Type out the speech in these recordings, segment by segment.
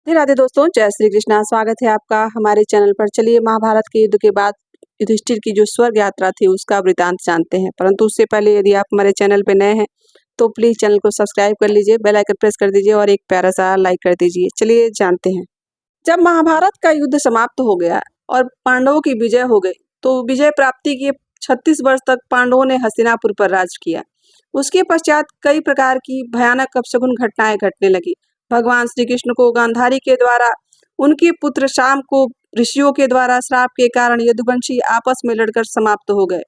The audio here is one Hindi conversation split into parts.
राधे राधे दोस्तों, जय श्री कृष्णा। स्वागत है आपका हमारे चैनल पर। चलिए, महाभारत के युद्ध के बाद युधिष्ठिर की जो स्वर्ग यात्रा थी उसका वृतांत जानते हैं। परंतु उससे पहले यदि आप हमारे चैनल पे नए हैं तो प्लीज चैनल को सब्सक्राइब कर लीजिए, बेल आइकन प्रेस कर दीजिए और एक प्यारा सा लाइक कर दीजिए। चलिए जानते हैं। जब महाभारत का युद्ध समाप्त हो गया और पांडवों की विजय हो गई तो विजय प्राप्ति के 36 वर्ष तक पांडवों ने हस्तिनापुर पर राज किया। उसके पश्चात कई प्रकार की भयानक अपशकुन घटनाएं घटने लगी। भगवान श्री कृष्ण को गांधारी के द्वारा, उनके पुत्र शाम को ऋषियों के द्वारा श्राप के कारण यदुवंशी आपस में लड़कर समाप्त हो गए।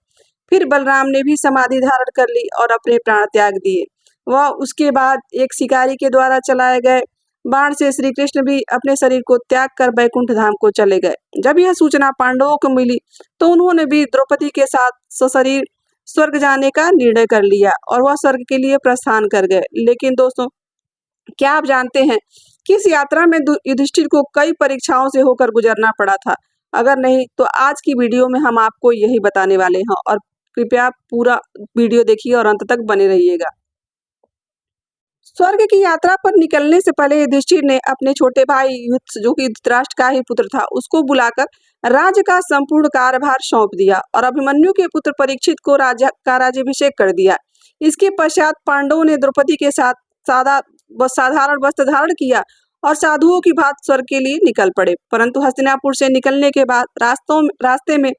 फिर बलराम ने भी समाधि धारण कर ली और अपने प्राण त्याग दिए। वह उसके बाद एक शिकारी के द्वारा चलाए गए बाण से श्री कृष्ण भी अपने शरीर को त्याग कर बैकुंठ धाम को चले गए। जब यह सूचना पांडवों को मिली तो उन्होंने भी द्रौपदी के साथ सशरीर स्वर्ग जाने का निर्णय कर लिया और वह स्वर्ग के लिए प्रस्थान कर गए। लेकिन दोस्तों, क्या आप जानते हैं कि इस यात्रा में युधिष्ठिर को कई परीक्षाओं से होकर गुजरना पड़ा था? अगर नहीं तो आज की वीडियो में हम आपको यही बताने वाले हैं और कृपया पूरा वीडियो देखिए और अंत तक बने रहिएगा। स्वर्ग की यात्रा पर निकलने से पहले युधिष्ठिर ने अपने छोटे भाई युत्स, जो कि धृतराष्ट्र का ही पुत्र था, उसको बुलाकर राज्य का संपूर्ण कार्यभार सौंप दिया और अभिमन्यु के पुत्र परीक्षित को राज्याभिषेक कर दिया। इसके पश्चात पांडवों ने द्रौपदी के साथ साधारण वस्त्र धारण किया और साधुओं की भांति स्वर्ग के लिए निकल पड़े। परंतु हस्तिनापुर से निकलने के बाद रास्ते में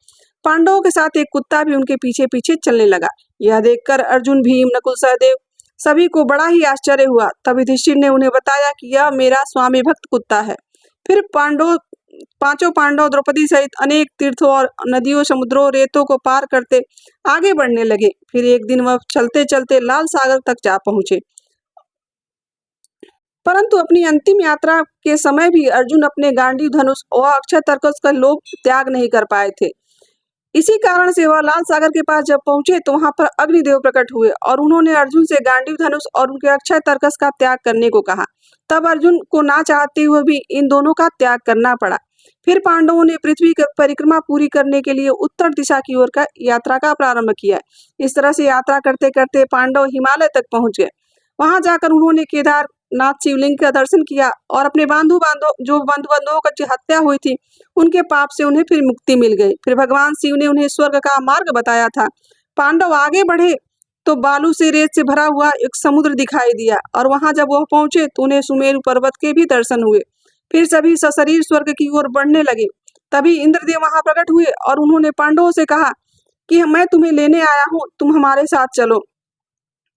पांडवों के साथ एक कुत्ता भी उनके पीछे पीछे चलने लगा। यह देखकर अर्जुन, भीम, नकुल, सहदेव सभी को बड़ा ही आश्चर्य हुआ। तब युधिष्ठिर ने उन्हें बताया कि यह मेरा स्वामी भक्त कुत्ता है। फिर पांचों पांडव द्रौपदी सहित अनेक तीर्थों और नदियों, समुद्रों, रेतों को पार करते आगे बढ़ने लगे। फिर एक दिन वह चलते चलते लाल सागर तक जा पहुंचे। परंतु अपनी अंतिम यात्रा के समय भी अर्जुन अपने गांडीव धनुष और अक्षय तर्कस का लोभ त्याग नहीं कर पाए थे। इसी कारण से वह लाल सागर के पास जब पहुंचे तो वहां पर अग्निदेव प्रकट हुए और उन्होंने अर्जुन से गांडीव धनुष और उनके अक्षय तर्कस का त्याग करने को कहा। तब अर्जुन को ना चाहते हुए भी इन दोनों का त्याग करना पड़ा। फिर पांडवों ने पृथ्वी की परिक्रमा पूरी करने के लिए उत्तर दिशा की ओर का यात्रा का प्रारंभ किया। इस तरह से यात्रा करते करते पांडव हिमालय तक पहुंच गए। वहां जाकर उन्होंने केदारनाथ शिवलिंग का दर्शन किया और अपने बंधु बांधवों की हत्या हुई थी उनके पाप से उन्हें फिर मुक्ति मिल गई। फिर भगवान शिव ने उन्हें स्वर्ग का मार्ग बताया था। पांडव आगे बढ़े तो बालू से रेत से भरा हुआ एक समुद्र दिखाई दिया और वहां जब वह पहुंचे तो उन्हें सुमेरु पर्वत के भी दर्शन हुए। फिर सभी सशरीर स्वर्ग की ओर बढ़ने लगे। तभी इंद्रदेव वहां प्रकट हुए और उन्होंने पांडवों से कहा कि मैं तुम्हें लेने आया हूँ, तुम हमारे साथ चलो।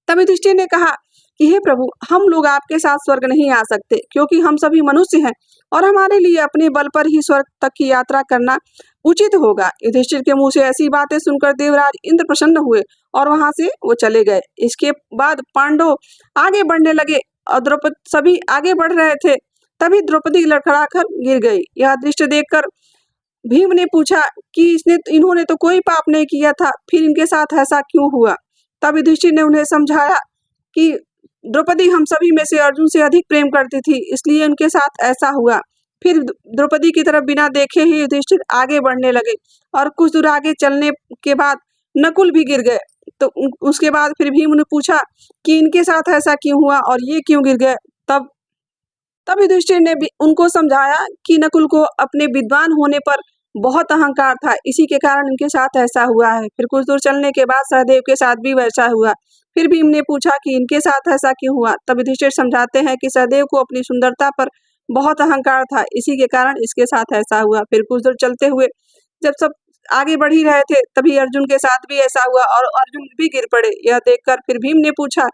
तब युधिष्ठिर ने कहा कि हे प्रभु, हम लोग आपके साथ स्वर्ग नहीं आ सकते क्योंकि हम सभी मनुष्य हैं और हमारे लिए अपने बल पर ही स्वर्ग तक की यात्रा करना उचित होगा। युधिष्ठिर के मुंह से ऐसी बातें सुनकर देवराज इंद्र प्रसन्न हुए और वहां से वो चले गए। इसके बाद पांडव आगे बढ़ने लगे और द्रौपदी सभी आगे बढ़ रहे थे। तभी द्रौपदी लड़खड़ाकर गिर गई। यह दृश्य देखकर भीम ने पूछा कि इन्होंने तो कोई पाप नहीं किया था, फिर इनके साथ ऐसा क्यों हुआ? तब युधिष्ठिर ने उन्हें समझाया कि द्रौपदी हम सभी में से अर्जुन से अधिक प्रेम करती थी, इसलिए उनके साथ ऐसा हुआ। फिर द्रौपदी की तरफ बिना देखे ही युधिष्ठिर आगे बढ़ने लगे और कुछ दूर आगे चलने के बाद नकुल भी गिर गए। तो उसके बाद फिर भीम ने पूछा कि इनके साथ ऐसा क्यों हुआ और ये क्यों गिर गए? तब तब युधिष्ठिर ने भी उनको समझाया कि नकुल को अपने विद्वान होने पर बहुत अहंकार था, इसी के कारण इनके साथ ऐसा हुआ है। फिर कुछ दूर चलने के बाद सहदेव के साथ भी वैसा हुआ। फिर भीम ने पूछा कि इनके साथ ऐसा क्यों हुआ? तब युधिष्ठिर समझाते हैं कि सहदेव को अपनी सुंदरता पर बहुत अहंकार था, इसी के कारण इसके साथ ऐसा हुआ। फिर कुछ दूर चलते हुए जब सब आगे बढ़ ही रहे थे तभी अर्जुन के साथ भी ऐसा हुआ और अर्जुन भी गिर पड़े। यह देखकर फिर भीम ने पूछा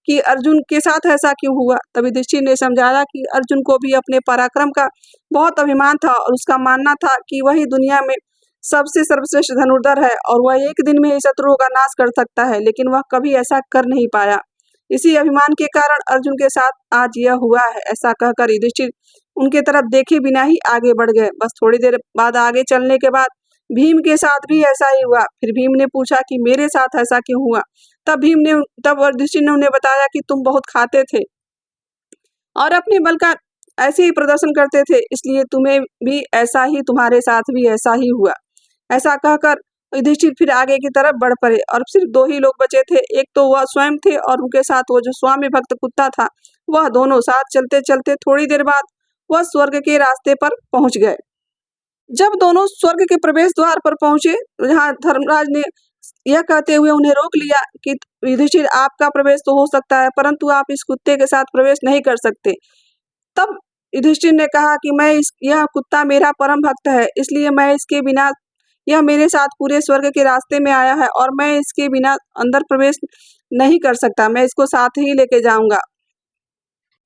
कि अर्जुन के साथ ऐसा क्यों हुआ? तब युधिष्ठिर ने समझाया कि अर्जुन को भी अपने पराक्रम का बहुत अभिमान था और उसका मानना था कि वही दुनिया में सबसे सर्वश्रेष्ठ धनुर्धर है और वह एक दिन में ही शत्रुओं का नाश कर सकता है, लेकिन वह कभी ऐसा कर नहीं पाया। इसी अभिमान के कारण अर्जुन के साथ आज यह हुआ है। ऐसा कहकर युधिष्ठिर उनके तरफ देखे बिना ही आगे बढ़ गए। बस थोड़ी देर बाद आगे चलने के बाद भीम के साथ भी ऐसा ही हुआ। फिर भीम ने पूछा कि मेरे साथ ऐसा क्यों हुआ? तब युधिष्ठिर ने उन्हें बताया कि तुम बहुत खाते थे और अपने बल का ऐसे ही प्रदर्शन करते थे, इसलिए तुम्हें भी ऐसा ही, तुम्हारे साथ भी ऐसा ही हुआ। ऐसा कहकर युधिष्ठिर फिर आगे की तरफ बढ़ पड़े और सिर्फ दो ही लोग बचे थे। एक तो वह स्वयं थे और उनके साथ वो जो स्वामी भक्त कुत्ता था, वह दोनों साथ चलते चलते थोड़ी देर बाद वह स्वर्ग के रास्ते पर पहुंच गए। जब दोनों स्वर्ग के प्रवेश द्वार पर पहुंचे, जहां धर्मराज ने यह कहते हुए उन्हें रोक लिया कि युधिष्ठिर, आपका प्रवेश तो हो सकता है, परंतु आप इस कुत्ते के साथ प्रवेश नहीं कर सकते। तब युधिष्ठिर ने कहा कि यह कुत्ता मेरा परम भक्त है, इसलिए मैं इसके बिना, यह मेरे साथ पूरे स्वर्ग के रास्ते में आया है और मैं इसके बिना अंदर प्रवेश नहीं कर सकता, मैं इसको साथ ही लेके जाऊंगा।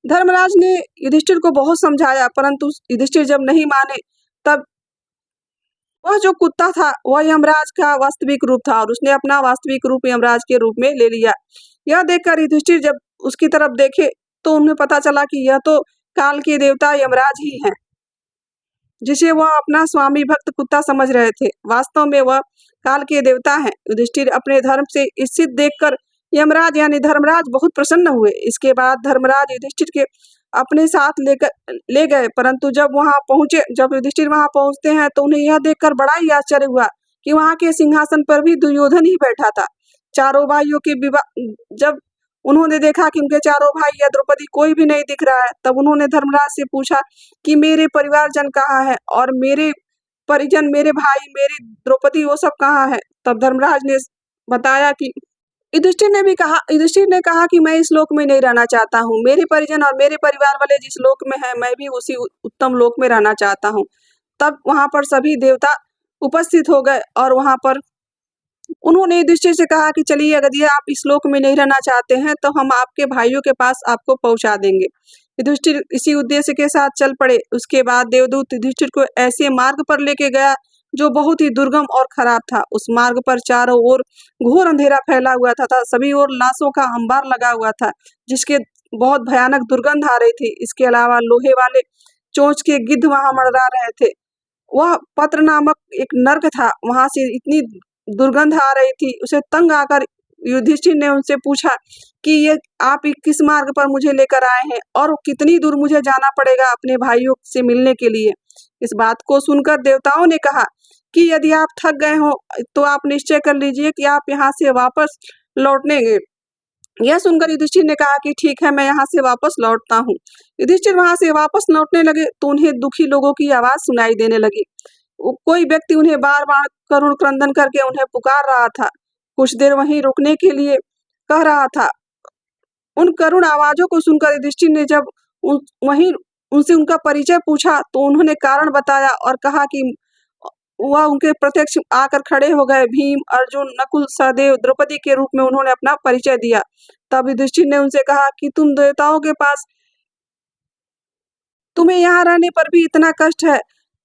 धर्मराज ने युधिष्ठिर को बहुत समझाया, परंतु युधिष्ठिर जब नहीं माने, तब वह जो कुत्ता था वह यमराज का वास्तविक रूप था और उसने अपना वास्तविक रूप यमराज के रूप में ले लिया। यह देखकर युधिष्ठिर जब उसकी तरफ देखे तो उन्हें पता चला कि यह तो काल के देवता यमराज ही हैं, जिसे वह अपना स्वामी भक्त कुत्ता समझ रहे थे। वास्तव में वह काल के देवता हैं। युधिष्ठिर अपने धर्म से स्थित देखकर यमराज यानी धर्मराज बहुत प्रसन्न हुए। इसके बाद धर्मराज युधिष्ठिर के अपने साथ ले गए, परंतु जब युधिष्ठिर वहां पहुंचते हैं तो उन्हें यह देखकर बड़ा ही आश्चर्य हुआ कि वहां के सिंहासन पर भी दुर्योधन ही बैठा था। चारों भाइयों के विवाह, जब उन्होंने देखा कि उनके चारों भाई या द्रौपदी कोई भी नहीं दिख रहा है, तब उन्होंने धर्मराज से पूछा कि मेरे परिवारजन कहाँ है और मेरे परिजन, मेरे भाई, मेरी द्रौपदी, वो सब कहाँ है। तब धर्मराज ने बताया कि युधिष्ठिर ने कहा कि मैं इस लोक में नहीं रहना चाहता हूँ, मेरे परिजन और मेरे परिवार वाले जिस लोक में हैं, मैं भी उसी उत्तम लोक में रहना चाहता हूँ। तब वहां पर सभी देवता उपस्थित हो गए और वहां पर उन्होंने युधिष्ठिर से कहा कि चलिए, अगर ये आप इस लोक में नहीं रहना चाहते हैं तो हम आपके भाइयों के पास आपको पहुंचा देंगे। युधिष्ठिर इसी उद्देश्य के साथ चल पड़े। उसके बाद देवदूत युधिष्ठिर को ऐसे मार्ग पर लेके गया जो बहुत ही दुर्गम और खराब था। उस मार्ग पर चारों ओर घोर अंधेरा फैला हुआ था, सभी ओर लाशों का अंबार लगा हुआ था, जिसके बहुत भयानक दुर्गंध आ रही थी। इसके अलावा लोहे वाले चोंच के गिद्ध वहां मंडरा रहे थे। वह पत्र नामक एक नर्क था, वहां से इतनी दुर्गंध आ रही थी। उसे तंग आकर युधिष्ठिर ने उनसे पूछा कि ये आप किस मार्ग पर मुझे लेकर आए हैं और कितनी दूर मुझे जाना पड़ेगा अपने भाइयों से मिलने के लिए। इस बात को सुनकर देवताओं ने कहा कि यदि आप थक गए हो तो आप निश्चय कर लीजिए कि आप यहाँ से वापस लौटनेंगे। यह सुनकर युधिष्ठिर ने कहा कि ठीक है, मैं यहाँ से वापस लौटता हूँ। युधिष्ठिर वहां से वापस लौटने लगे तो उन्हें दुखी लोगों की आवाज सुनाई देने लगी। कोई व्यक्ति उन्हें बार बार करुण क्रंदन करके उन्हें पुकार रहा था, कुछ देर वहीं रुकने के लिए कह रहा था। उन करुण आवाजों को सुनकर युधिष्ठिर ने जब वहीं उनसे उनका परिचय पूछा तो उन्होंने कारण बताया और कहा कि वह उनके प्रत्यक्ष आकर खड़े हो गए। भीम, अर्जुन, नकुल, सहदेव, द्रौपदी के रूप में उन्होंने अपना परिचय दिया। तब युधिष्ठिर ने उनसे कहा कि तुम देवताओं के पास, तुम्हें यहाँ रहने पर भी इतना कष्ट है,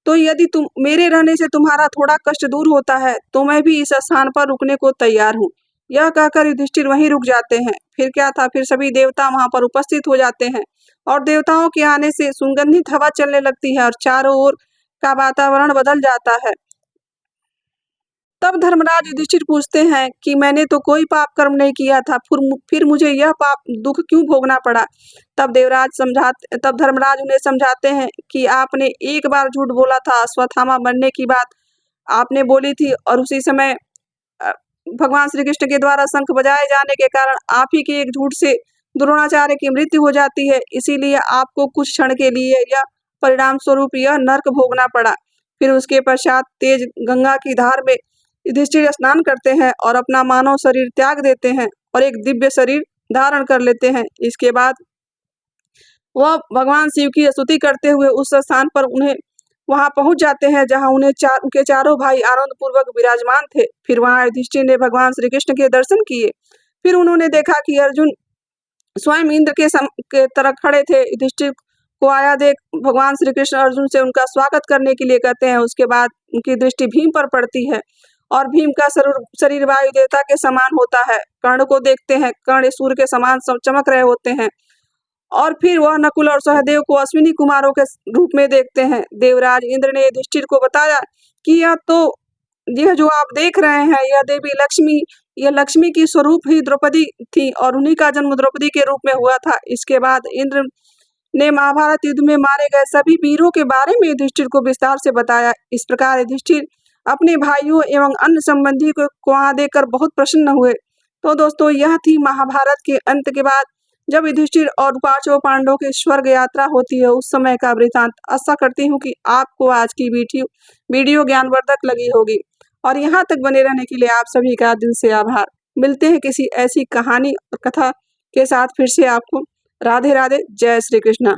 तो यदि तुम मेरे रहने से तुम्हारा थोड़ा कष्ट दूर होता है तो मैं भी इस स्थान पर रुकने को तैयार हूँ। यह कहकर युधिष्ठिर वहीं रुक जाते हैं। फिर क्या था, फिर सभी देवता वहां पर उपस्थित हो जाते हैं और देवताओं के आने से सुगंधित हवा चलने लगती है और चारों ओर का वातावरण बदल जाता है। तब धर्मराज युधिष्ठिर पूछते हैं कि मैंने तो कोई पाप कर्म नहीं किया था, फिर मुझे यह पाप दुख क्यों भोगना पड़ा। तब धर्मराज उन्हें समझाते हैं कि आपने एक बार झूठ बोला था, अश्वत्थामा मरने की बात आपने बोली थी और उसी समय भगवान श्री कृष्ण के द्वारा शंख बजाए जाने के कारण आप ही के एक झूठ से द्रोणाचार्य की मृत्यु हो जाती है, इसीलिए आपको कुछ क्षण के लिए यह परिणाम स्वरूप यह नर्क भोगना पड़ा। फिर उसके पश्चात तेज गंगा की धार में युधिष्ठिर स्नान करते हैं और अपना मानव शरीर त्याग देते हैं और एक दिव्य शरीर धारण कर लेते हैं। इसके बाद वह भगवान शिव की स्तुति करते हुए उस स्थान पर वहां पहुंच जाते हैं जहां उनके चारों भाई आनंद पूर्वक विराजमान थे। फिर वहां युधिष्ठिर ने भगवान श्री कृष्ण के दर्शन किए। फिर उन्होंने देखा कि अर्जुन स्वयं इंद्र के तरह खड़े थे। युधिष्ठिर को आया देख भगवान श्री कृष्ण अर्जुन से उनका स्वागत करने के लिए कहते हैं। उसके बाद उनकी दृष्टि भीम पर पड़ती है और भीम का शरीर वायु देवता के समान होता है। कर्ण को देखते हैं, कर्ण सूर्य के समान चमक रहे होते हैं। और फिर वह नकुल और सहदेव को अश्विनी कुमारों के रूप में देखते हैं। देवराज इंद्र ने युधिष्ठिर को बताया कि यह जो आप देख रहे हैं यह देवी लक्ष्मी, यह लक्ष्मी की स्वरूप ही द्रौपदी थी और उन्हीं का जन्म द्रौपदी के रूप में हुआ था। इसके बाद इंद्र ने महाभारत युद्ध में मारे गए सभी वीरों के बारे में युधिष्ठिर को विस्तार से बताया। इस प्रकार युधिष्ठिर अपने भाइयों एवं अन्य संबंधी को वहां देखकर बहुत प्रसन्न हुए। तो दोस्तों, यह थी महाभारत के अंत के बाद जब युधिष्ठिर और पांचों पांडवों की स्वर्ग यात्रा होती है उस समय का वृतांत। आशा करती हूँ कि आपको आज की वीडियो ज्ञानवर्धक लगी होगी और यहाँ तक बने रहने के लिए आप सभी का दिल से आभार। मिलते हैं किसी ऐसी कहानी और कथा के साथ फिर से आपको। राधे राधे, जय श्री कृष्णा।